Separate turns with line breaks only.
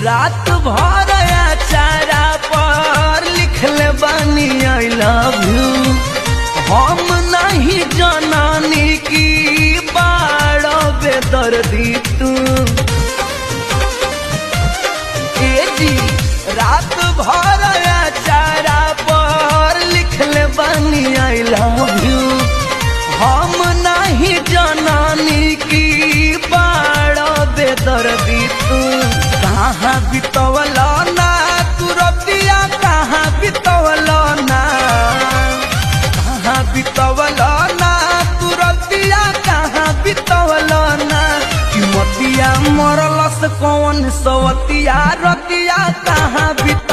रात भर चारा पर लिखले बानी आई लव यू। हम नहीं जाननी की बाड़ो बेदर्दी तू। ए जी रात भर चारा पर लिखले बानी आई लव यू। हम नहीं जाननी की बाड़ो बेदर्दी तू। कहाँ बितवलो ना तू रतिया, कहाँ बितवलो ना, कहाँ बितवलो ना तू रतिया, कहाँ बितवलो ना। कि मतिया मरलस कौन सवतिया रतिया कहाँ बित